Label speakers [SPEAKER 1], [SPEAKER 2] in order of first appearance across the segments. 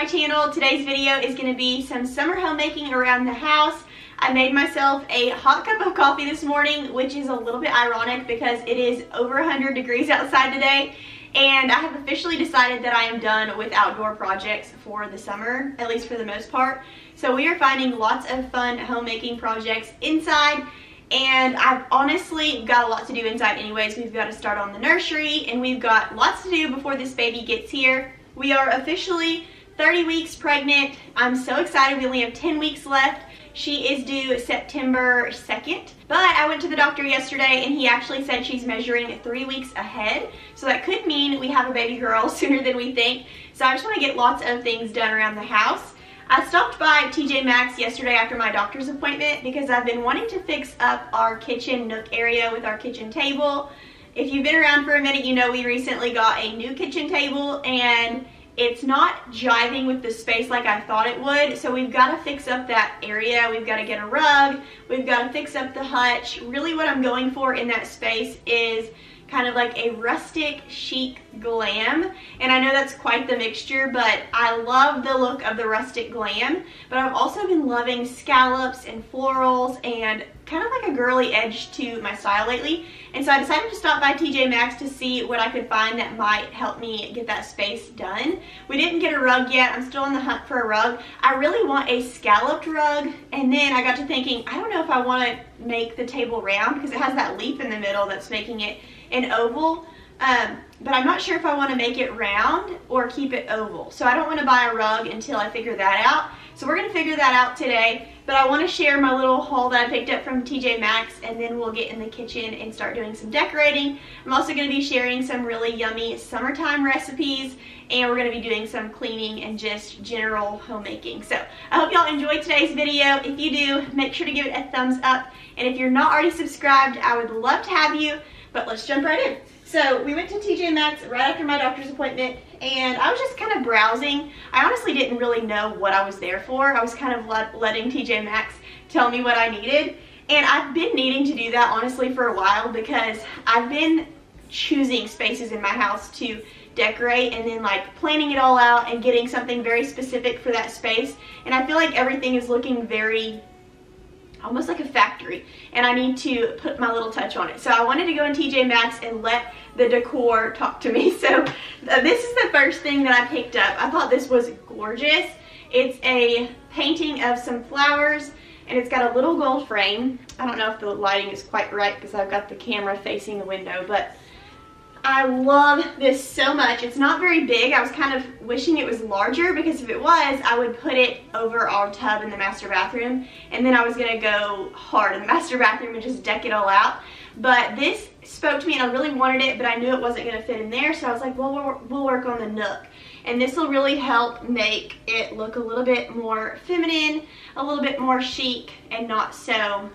[SPEAKER 1] my channel. Today's video is going to be some summer homemaking around the house. I made myself a hot cup of coffee this morning, which is a little bit ironic because it is over 100 degrees outside today, and I have officially decided that I am done with outdoor projects for the summer, at least for the most part. So we are finding lots of fun homemaking projects inside, and I've honestly got a lot to do inside anyways. We've got to start on the nursery, and we've got lots to do before this baby gets here. We are officially 30 weeks pregnant. I'm so excited. We only have 10 weeks left. She is due September 2nd, but I went to the doctor yesterday and he actually said she's measuring 3 weeks ahead. So that could mean we have a baby girl sooner than we think. So I just want to get lots of things done around the house. I stopped by TJ Maxx yesterday after my doctor's appointment because I've been wanting to fix up our kitchen nook area with our kitchen table. If you've been around for a minute, you know we recently got a new kitchen table and it's not jiving with the space like I thought it would. So we've got to fix up that area. We've got to get a rug. We've got to fix up the hutch. Really what I'm going for in that space is kind of like a rustic chic glam, and I know that's quite the mixture, but I love the look of the rustic glam. But I've also been loving scallops and florals and kind of like a girly edge to my style lately, and so I decided to stop by TJ Maxx to see what I could find that might help me get that space done. We didn't get a rug yet. I'm still on the hunt for a rug. I really want a scalloped rug, and then I got to thinking, I don't know if I want to make the table round because it has that leaf in the middle that's making it an oval, but I'm not sure if I want to make it round or keep it oval. So I don't want to buy a rug until I figure that out. So we're going to figure that out today, but I want to share my little haul that I picked up from TJ Maxx, and then we'll get in the kitchen and start doing some decorating. I'm also going to be sharing some really yummy summertime recipes, and we're going to be doing some cleaning and just general homemaking. So I hope y'all enjoyed today's video. If you do, make sure to give it a thumbs up, and if you're not already subscribed, I would love to have you. But let's jump right in. So we went to TJ Maxx right after my doctor's appointment, and I was just kind of browsing. I honestly didn't really know what I was there for. I was kind of letting TJ Maxx tell me what I needed, and I've been needing to do that honestly for a while because I've been choosing spaces in my house to decorate and then like planning it all out and getting something very specific for that space, and I feel like everything is looking very almost like a factory, and I need to put my little touch on it. So I wanted to go in TJ Maxx and let the decor talk to me. So this is the first thing that I picked up. I thought this was gorgeous. It's a painting of some flowers, and it's got a little gold frame. I don't know if the lighting is quite right because I've got the camera facing the window, but I love this so much. It's not very big. I was kind of wishing it was larger because if it was, I would put it over our tub in the master bathroom, and then I was gonna go hard in the master bathroom and just deck it all out. But this spoke to me and I really wanted it, but I knew it wasn't gonna fit in there, so I was like, well, we'll work on the nook. And this will really help make it look a little bit more feminine, a little bit more chic, and not so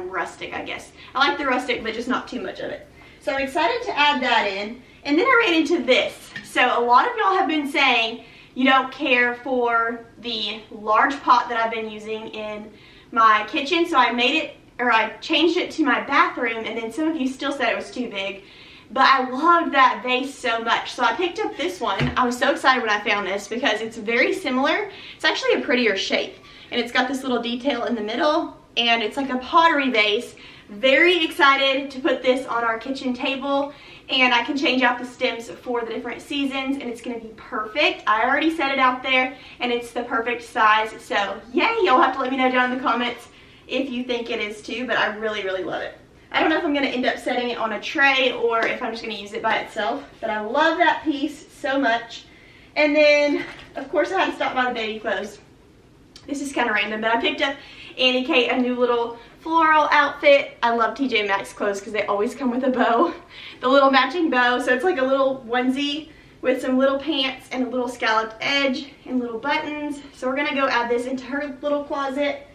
[SPEAKER 1] rustic, I guess. I like the rustic, but just not too much of it. So I'm excited to add that in. And then I ran into this. So a lot of y'all have been saying you don't care for the large pot that I've been using in my kitchen. So I made it, or I changed it to my bathroom, and then some of you still said it was too big. But I loved that vase so much. So I picked up this one. I was so excited when I found this because it's very similar. It's actually a prettier shape. And it's got this little detail in the middle, and it's like a pottery vase. Very excited to put this on our kitchen table, and I can change out the stems for the different seasons, and it's going to be perfect. I already set it out there, and it's the perfect size. So yay, y'all have to let me know down in the comments if you think it is too, but I really, really love it. I don't know if I'm going to end up setting it on a tray or if I'm just going to use it by itself, but I love that piece so much. And then, of course, I had to stop by the baby clothes. This is kind of random, but I picked up Annie Kate a new little floral outfit. I love TJ Maxx clothes because they always come with a bow, the little matching bow. So it's like a little onesie with some little pants and a little scalloped edge and little buttons. So we're gonna go add this into her little closet.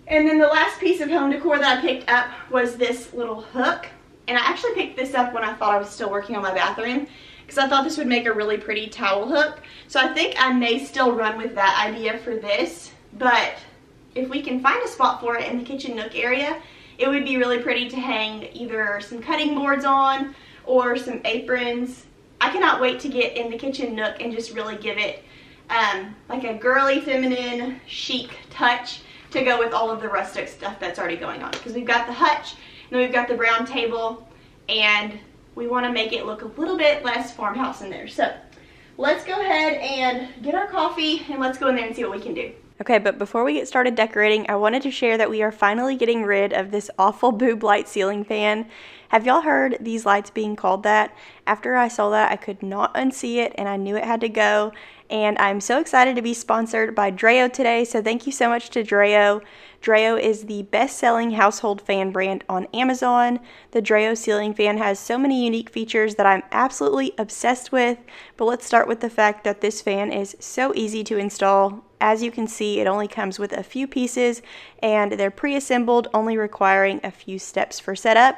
[SPEAKER 1] And then the last piece of home decor that I picked up was this little hook. And I actually picked this up when I thought I was still working on my bathroom because I thought this would make a really pretty towel hook. So I think I may still run with that idea for this, but if we can find a spot for it in the kitchen nook area, it would be really pretty to hang either some cutting boards on or some aprons. I cannot wait to get in the kitchen nook and just really give it like a girly, feminine, chic touch to go with all of the rustic stuff that's already going on. Because we've got the hutch, and then we've got the brown table, and we want to make it look a little bit less farmhouse in there. So let's go ahead and get our coffee, and let's go in there and see what we can do. Okay, but before we get started decorating, I wanted to share that we are finally getting rid of this awful boob light ceiling fan. Have y'all heard these lights being called that? After I saw that, I could not unsee it, and I knew it had to go. And I'm so excited to be sponsored by DREO today, so thank you so much to DREO. DREO is the best-selling household fan brand on Amazon. The DREO ceiling fan has so many unique features that I'm absolutely obsessed with, but let's start with the fact that this fan is so easy to install. As you can see, it only comes with a few pieces, and they're pre-assembled, only requiring a few steps for setup.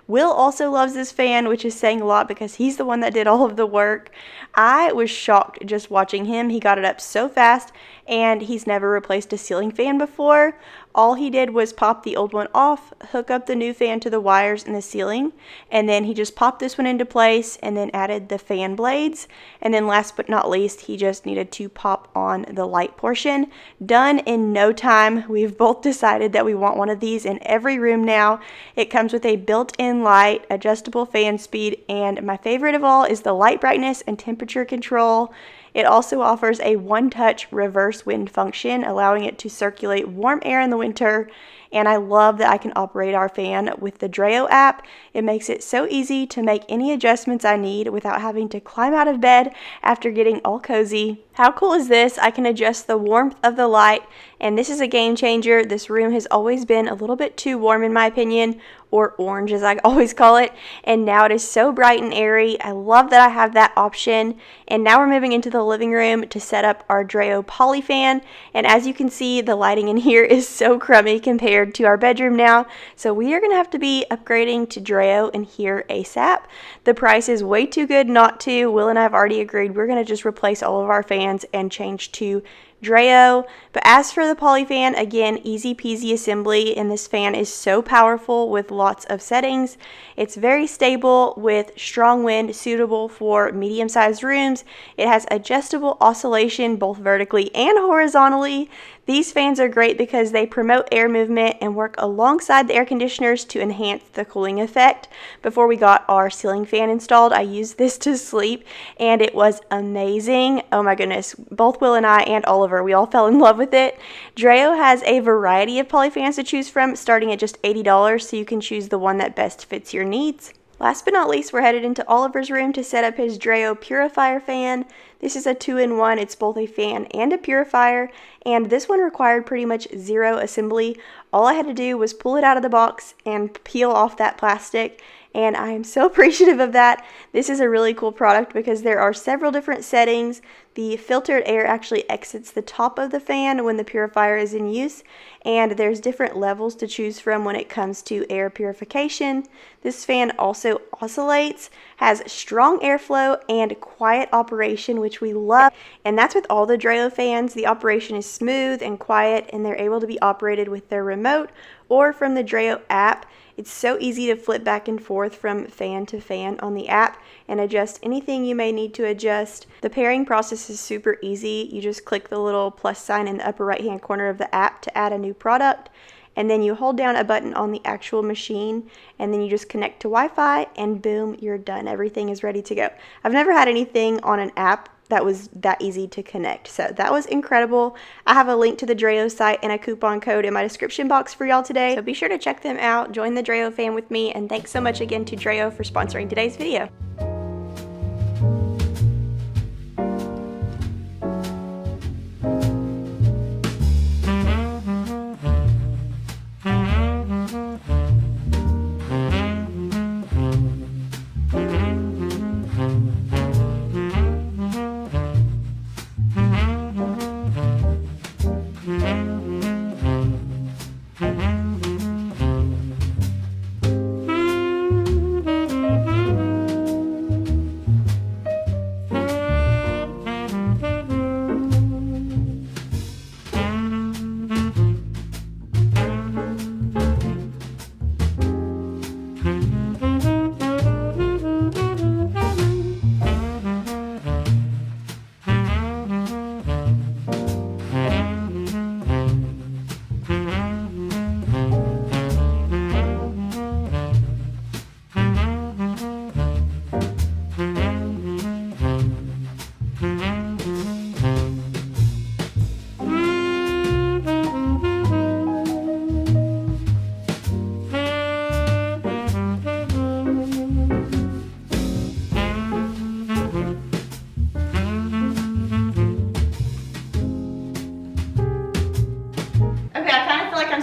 [SPEAKER 1] Will also loves this fan, which is saying a lot because he's the one that did all of the work. I was shocked just watching him. He got it up so fast, and he's never replaced a ceiling fan before. All he did was pop the old one off, hook up the new fan to the wires in the ceiling, and then he just popped this one into place and then added the fan blades. And then last but not least, he just needed to pop on the light portion. Done in no time. We've both decided that we want one of these in every room now. It comes with a built-in light, adjustable fan speed, and my favorite of all is the light brightness and temperature control. It also offers a one-touch reverse wind function, allowing it to circulate warm air in the winter. And I love that I can operate our fan with the DREO app. It makes it so easy to make any adjustments I need without having to climb out of bed after getting all cozy. How cool is this? I can adjust the warmth of the light, and this is a game changer. This room has always been a little bit too warm in my opinion, or orange as I always call it, and now it is so bright and airy. I love that I have that option. And now we're moving into the living room to set up our DREO poly fan, and as you can see, the lighting in here is so crummy compared to our bedroom now, so we are going to have to be upgrading to DREO in here ASAP. The price is way too good not to. Will and I have already agreed we're going to just replace all of our fans and change to DREO. But as for the poly fan, again, easy peasy assembly, and this fan is so powerful with lots of settings. It's very stable with strong wind, suitable for medium-sized rooms. It has adjustable oscillation both vertically and horizontally. These fans are great because they promote air movement and work alongside the air conditioners to enhance the cooling effect. Before we got our ceiling fan installed, I used this to sleep, and it was amazing. Oh my goodness, both Will and I and Oliver, we all fell in love with it. DREO has a variety of poly fans to choose from, starting at just $80, so you can choose the one that best fits your needs. Last but not least, we're headed into Oliver's room to set up his DREO purifier fan. This is a 2-in-1. It's both a fan and a purifier, and this one required pretty much zero assembly. All I had to do was pull it out of the box and peel off that plastic, and I am so appreciative of that. This is a really cool product because there are several different settings. The filtered air actually exits the top of the fan when the purifier is in use, and there's different levels to choose from when it comes to air purification. This fan also oscillates, has strong airflow, and quiet operation, which we love. And that's with all the DREO fans. The operation is smooth and quiet, and they're able to be operated with their remote or from the DREO app. It's so easy to flip back and forth from fan to fan on the app and adjust anything you may need to adjust. The pairing process is super easy. You just click the little plus sign in the upper right hand corner of the app to add a new product, and then you hold down a button on the actual machine, and then you just connect to Wi-Fi, and boom, you're done. Everything is ready to go. I've never had anything on an app that was that easy to connect, so that was incredible. I have a link to the DREO site and a coupon code in my description box for y'all today, so be sure to check them out. Join the DREO fan with me, and thanks so much again to DREO for sponsoring today's video.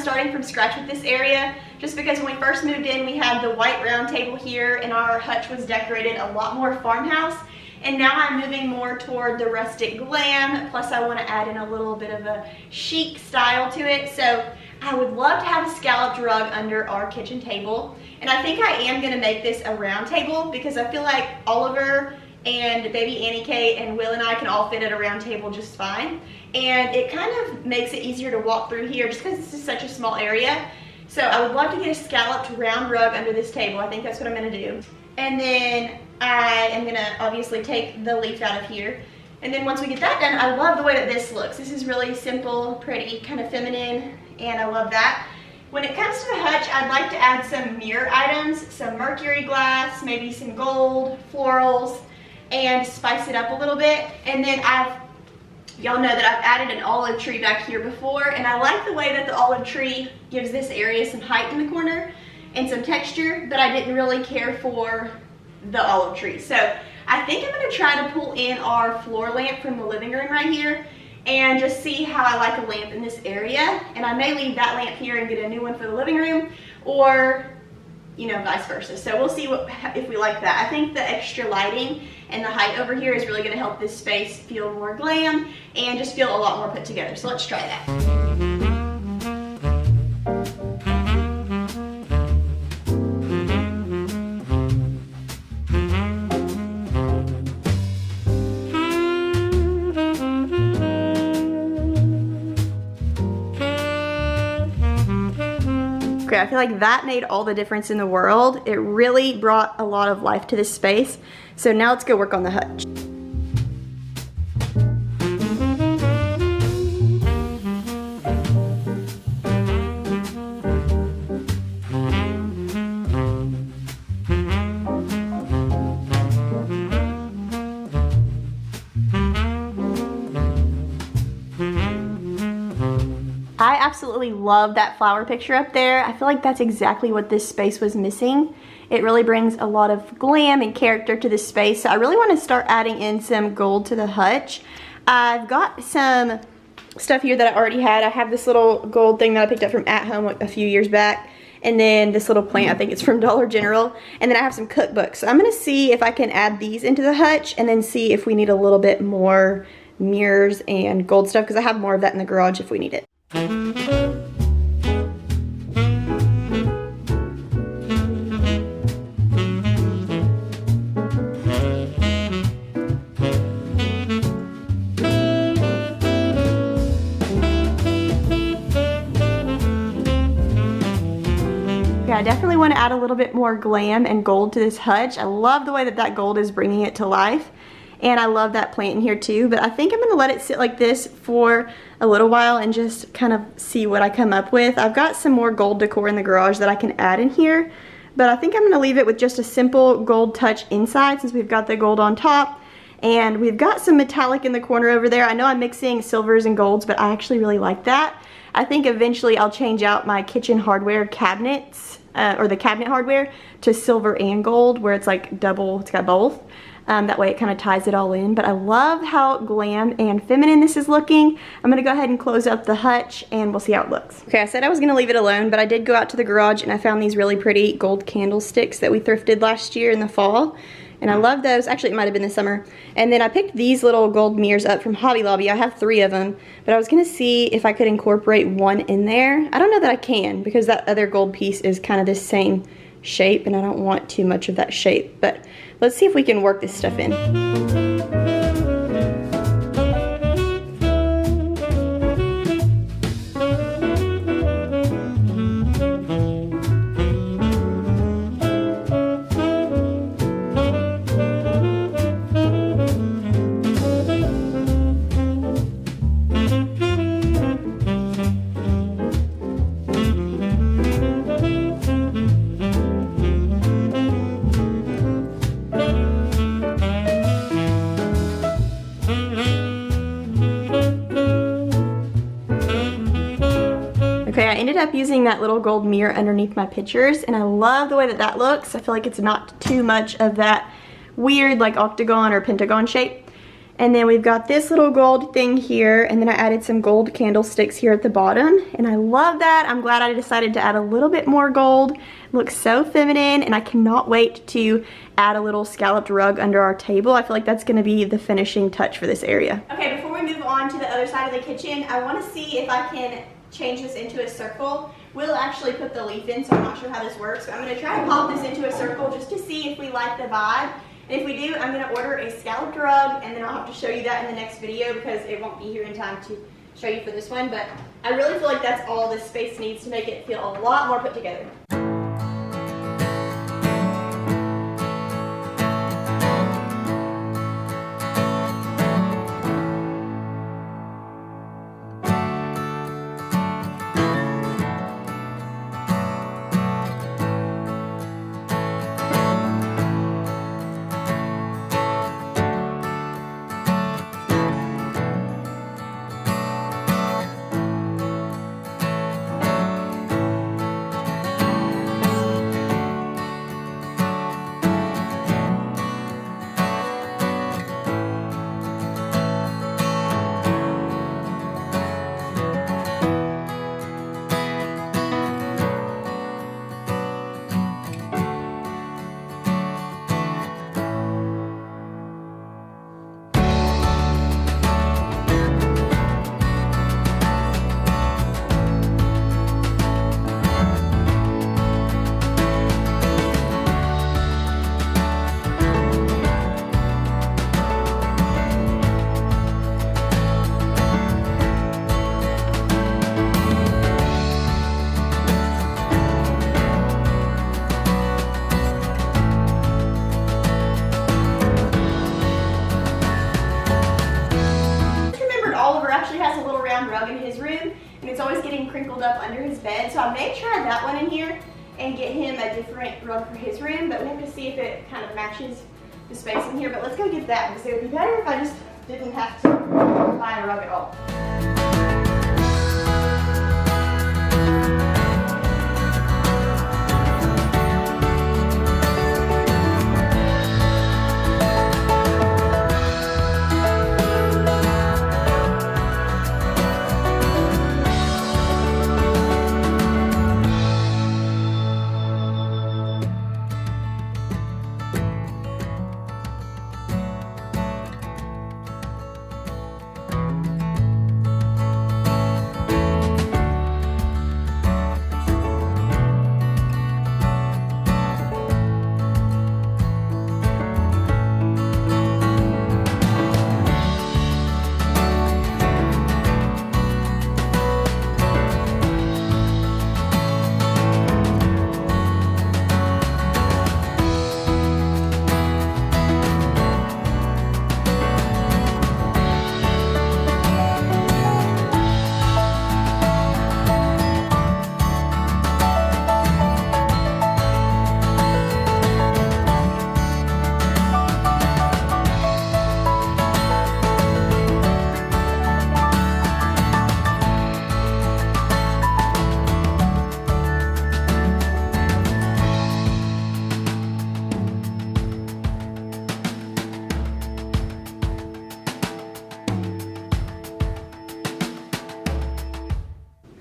[SPEAKER 1] starting from scratch with this area, just because when we first moved in, we had the white round table here and our hutch was decorated a lot more farmhouse. And now I'm moving more toward the rustic glam, plus I want to add in a little bit of a chic style to it. So I would love to have a scalloped rug under our kitchen table. And I think I am going to make this a round table because I feel like Oliver and baby Annie Kate and Will and I can all fit at a round table just fine. And it kind of makes it easier to walk through here just because this is such a small area. So I would love to get a scalloped round rug under this table. I think that's what I'm going to do. And then I am going to obviously take the leaf out of here. And then once we get that done, I love the way that this looks. This is really simple, pretty, kind of feminine, and I love that. When it comes to the hutch, I'd like to add some mirror items, some mercury glass, maybe some gold, florals, and spice it up a little bit. And then y'all know that I've added an olive tree back here before, and I like the way that the olive tree gives this area some height in the corner and some texture, but I didn't really care for the olive tree. So I think I'm gonna try to pull in our floor lamp from the living room right here and just see how I like a lamp in this area. And I may leave that lamp here and get a new one for the living room, or you know, vice versa. So we'll see if we like that. I think the extra lighting and the height over here is really gonna help this space feel more glam and just feel a lot more put together. So let's try that. Okay, I feel like that made all the difference in the world. It really brought a lot of life to this space. So now let's go work on the hutch. I absolutely love that flower picture up there. I feel like that's exactly what this space was missing. It really brings a lot of glam and character to this space. So I really want to start adding in some gold to the hutch. I've got some stuff here that I already had. I have this little gold thing that I picked up from At Home a few years back. And then this little plant, I think it's from Dollar General. And then I have some cookbooks. So I'm going to see if I can add these into the hutch and then see if we need a little bit more mirrors and gold stuff, because I have more of that in the garage if we need it. Yeah, I definitely want to add a little bit more glam and gold to this hutch. I love the way that that gold is bringing it to life. And I love that plant in here too, but I think I'm gonna let it sit like this for a little while and just kind of see what I come up with. I've got some more gold decor in the garage that I can add in here, but I think I'm gonna leave it with just a simple gold touch inside since we've got the gold on top. And we've got some metallic in the corner over there. I know I'm mixing silvers and golds, but I actually really like that. I think eventually I'll change out my kitchen hardware cabinets, or the cabinet hardware, to silver and gold, where it's like double, it's got both. That way it kind of ties it all in. But I love how glam and feminine this is looking. I'm going to go ahead and close up the hutch and we'll see how it looks. Okay, I said I was going to leave it alone, but I did go out to the garage and I found these really pretty gold candlesticks that we thrifted last year in the fall. And I love those. Actually, it might have been this summer. And then I picked these little gold mirrors up from Hobby Lobby. I have 3 of them, but I was going to see if I could incorporate one in there. I don't know that I can because that other gold piece is kind of the same shape and I don't want too much of that shape, but let's see if we can work this stuff in. Okay, I ended up using that little gold mirror underneath my pictures, and I love the way that that looks. I feel like it's not too much of that weird like octagon or pentagon shape. And then we've got this little gold thing here, and then I added some gold candlesticks here at the bottom, and I love that. I'm glad I decided to add a little bit more gold. It looks so feminine, and I cannot wait to add a little scalloped rug under our table. I feel like that's gonna be the finishing touch for this area. Okay, before we move on to the other side of the kitchen, I wanna see if I can change this into a circle. We'll actually put the leaf in, so I'm not sure how this works, but I'm gonna try to pop this into a circle just to see if we like the vibe. And if we do, I'm gonna order a scalloped rug, and then I'll have to show you that in the next video because it won't be here in time to show you for this one. But I really feel like that's all this space needs to make it feel a lot more put together. Rug in his room, and it's always getting crinkled up under his bed, so I may try that one in here and get him a different rug for his room, but we have to see if it kind of matches the space in here. But let's go get that because it would be better if I just didn't have to buy a rug at all.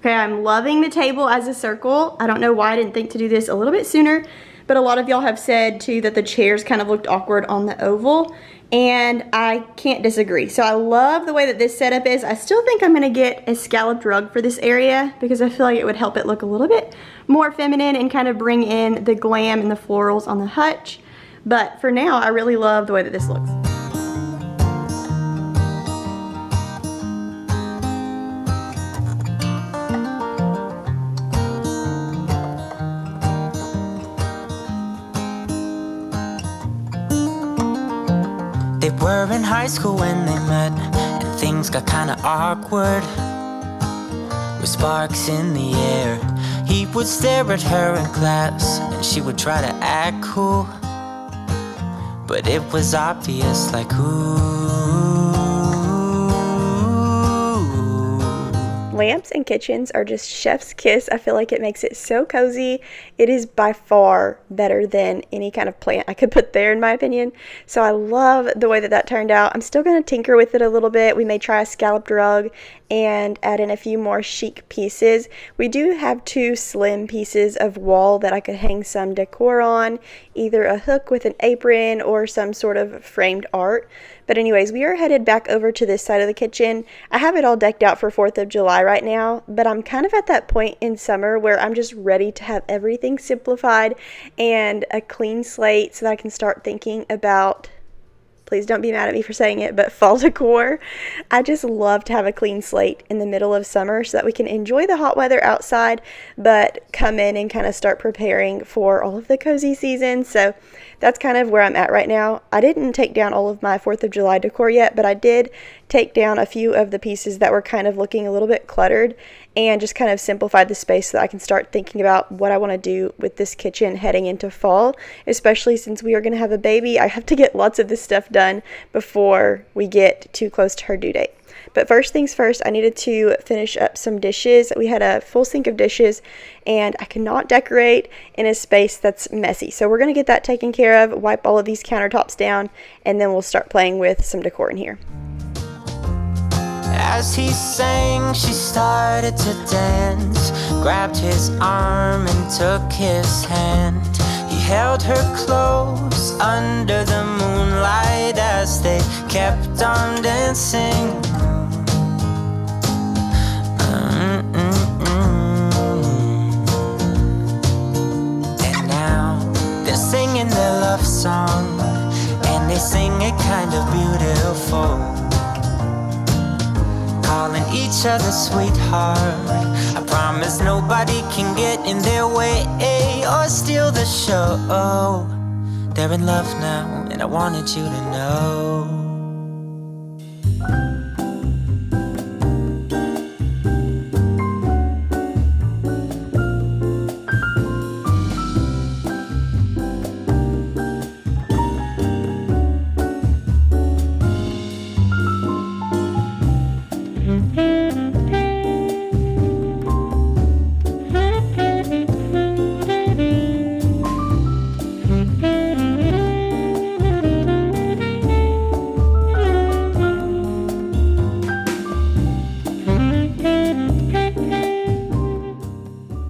[SPEAKER 1] Okay, I'm loving the table as a circle. I don't know why I didn't think to do this a little bit sooner, but a lot of y'all have said too that the chairs kind of looked awkward on the oval, and I can't disagree. So I love the way that this setup is. I still think I'm gonna get a scalloped rug for this area because I feel like it would help it look a little bit more feminine and kind of bring in the glam and the florals on the hutch. But for now, I really love the way that this looks.
[SPEAKER 2] They were in high school when they met, and things got kinda awkward. With sparks in the air, he would stare at her in class, and she would try to act cool. But it was obvious, like, ooh,
[SPEAKER 1] Lamps and kitchens are just chef's kiss. I feel like it makes it so cozy. It is by far better than any kind of plant I could put there, in my opinion. So I love the way that that turned out. I'm still going to tinker with it a little bit. We may try a scalloped rug and add in a few more chic pieces. We do have 2 slim pieces of wall that I could hang some decor on, either a hook with an apron or some sort of framed art. But anyways, we are headed back over to this side of the kitchen. I have it all decked out for 4th of July right now, but I'm kind of at that point in summer where I'm just ready to have everything simplified and a clean slate so that I can start thinking about, please don't be mad at me for saying it, but fall decor. I just love to have a clean slate in the middle of summer so that we can enjoy the hot weather outside, but come in and kind of start preparing for all of the cozy seasons. So that's kind of where I'm at right now. I didn't take down all of my 4th of July decor yet, but I did take down a few of the pieces that were kind of looking a little bit cluttered and just kind of simplified the space so that I can start thinking about what I want to do with this kitchen heading into fall, especially since we are going to have a baby. I have to get lots of this stuff done before we get too close to her due date. But first things first, I needed to finish up some dishes. We had a full sink of dishes, and I cannot decorate in a space that's messy. So we're going to get that taken care of, wipe all of these countertops down, and then we'll start playing with some decor in here.
[SPEAKER 2] As he sang, she started to dance, grabbed his arm and took his hand. He held her close under the moonlight as they kept on dancing. And now they're singing their love song, and they sing it kind of beautiful, calling each other sweetheart. I promise nobody can get in their way or steal the show. They're in love now, and I wanted you to know.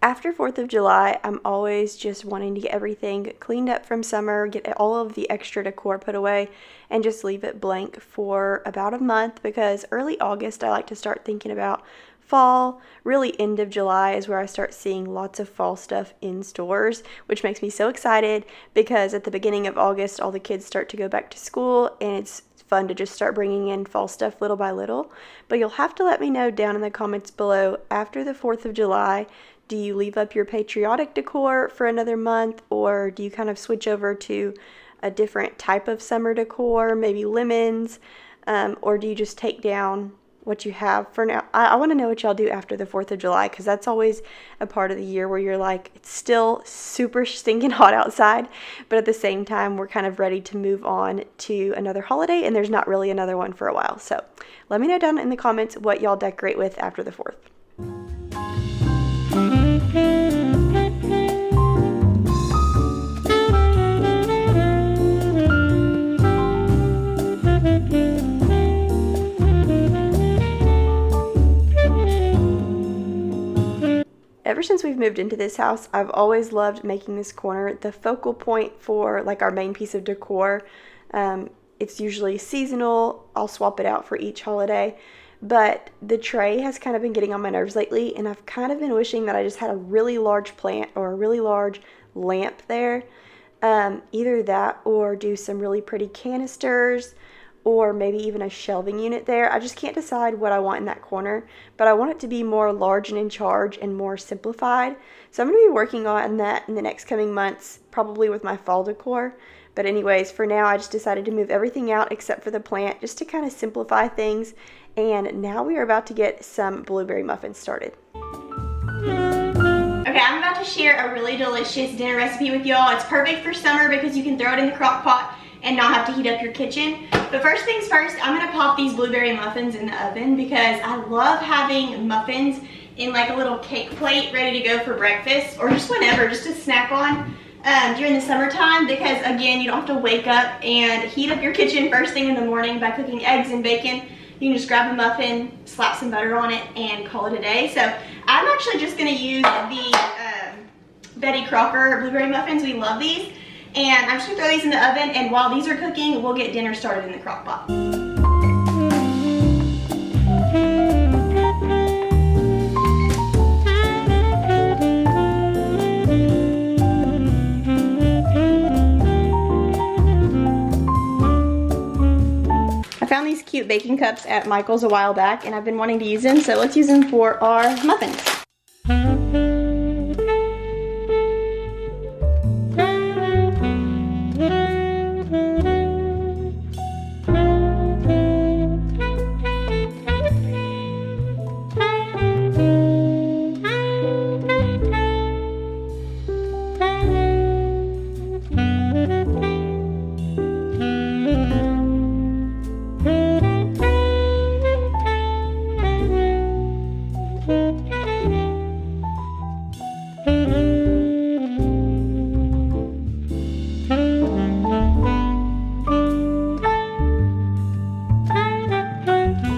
[SPEAKER 1] After 4th of July, I'm always just wanting to get everything cleaned up from summer, get all of the extra decor put away, and just leave it blank for about a month, because early August I like to start thinking about fall. Really end of July is where I start seeing lots of fall stuff in stores, which makes me so excited because at the beginning of August all the kids start to go back to school, and it's fun to just start bringing in fall stuff little by little. But you'll have to let me know down in the comments below, after the 4th of July, do you leave up your patriotic decor for another month, or do you kind of switch over to a different type of summer decor, maybe lemons, or do you just take down what you have for now? I want to know what y'all do after the 4th of July, because that's always a part of the year where you're like, it's still super stinking hot outside, but at the same time we're kind of ready to move on to another holiday, and there's not really another one for a while. So let me know down in the comments what y'all decorate with after the 4th. Ever since we've moved into this house, I've always loved making this corner the focal point for like our main piece of decor. It's usually seasonal. I'll swap it out for each holiday. But the tray has kind of been getting on my nerves lately, and I've kind of been wishing that I just had a really large plant or a really large lamp there. Either that or do some really pretty canisters, or maybe even a shelving unit there. I just can't decide what I want in that corner, but I want it to be more large and in charge and more simplified. So I'm going to be working on that in the next coming months, probably with my fall decor. But anyways, for now I just decided to move everything out except for the plant, just to kind of simplify things. And now we are about to get some blueberry muffins started. Okay, I'm about to share a really delicious dinner recipe with y'all. It's perfect for summer because you can throw it in the crock pot and not have to heat up your kitchen. But first things first, I'm gonna pop these blueberry muffins in the oven because I love having muffins in like a little cake plate ready to go for breakfast or just whenever, just to snack on during the summertime, because again, you don't have to wake up and heat up your kitchen first thing in the morning by cooking eggs and bacon. You can just grab a muffin, slap some butter on it, and call it a day. So I'm actually just gonna use the Betty Crocker blueberry muffins. We love these. And I'm just gonna throw these in the oven, and while these are cooking, we'll get dinner started in the crock pot. I found these cute baking cups at Michael's a while back, and I've been wanting to use them, so let's use them for our muffins.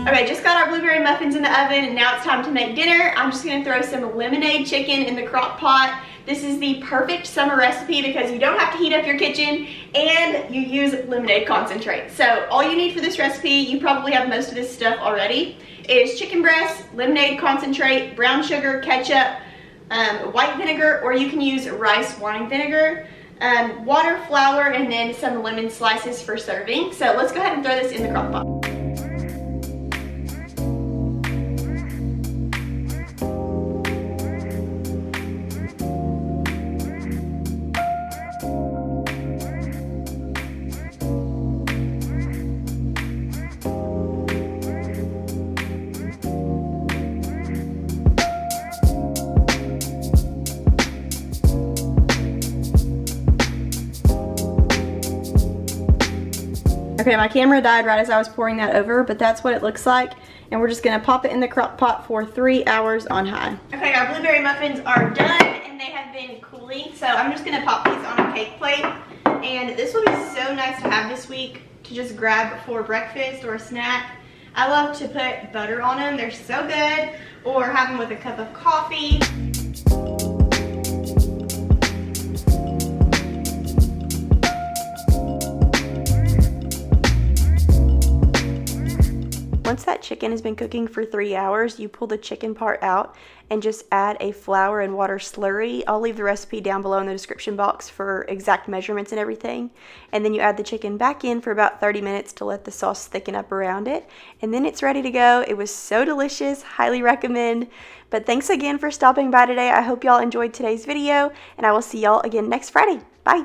[SPEAKER 1] Okay, just got our blueberry muffins in the oven, and now it's time to make dinner. I'm just gonna throw some lemonade chicken in the crock pot. This is the perfect summer recipe because you don't have to heat up your kitchen and you use lemonade concentrate. So all you need for this recipe, you probably have most of this stuff already, is chicken breast, lemonade concentrate, brown sugar, ketchup, white vinegar, or you can use rice wine vinegar, water, flour, and then some lemon slices for serving. So let's go ahead and throw this in the crock pot. Okay, my camera died right as I was pouring that over, but that's what it looks like. And we're just gonna pop it in the crock pot for 3 hours on high. Okay, our blueberry muffins are done and they have been cooling. So I'm just gonna pop these on a cake plate. And this will be so nice to have this week to just grab for breakfast or a snack. I love to put butter on them, they're so good. Or have them with a cup of coffee. Once that chicken has been cooking for 3 hours, you pull the chicken part out and just add a flour and water slurry. I'll leave the recipe down below in the description box for exact measurements and everything. And then you add the chicken back in for about 30 minutes to let the sauce thicken up around it. And then it's ready to go. It was so delicious, highly recommend. But thanks again for stopping by today. I hope y'all enjoyed today's video, and I will see y'all again next Friday. Bye.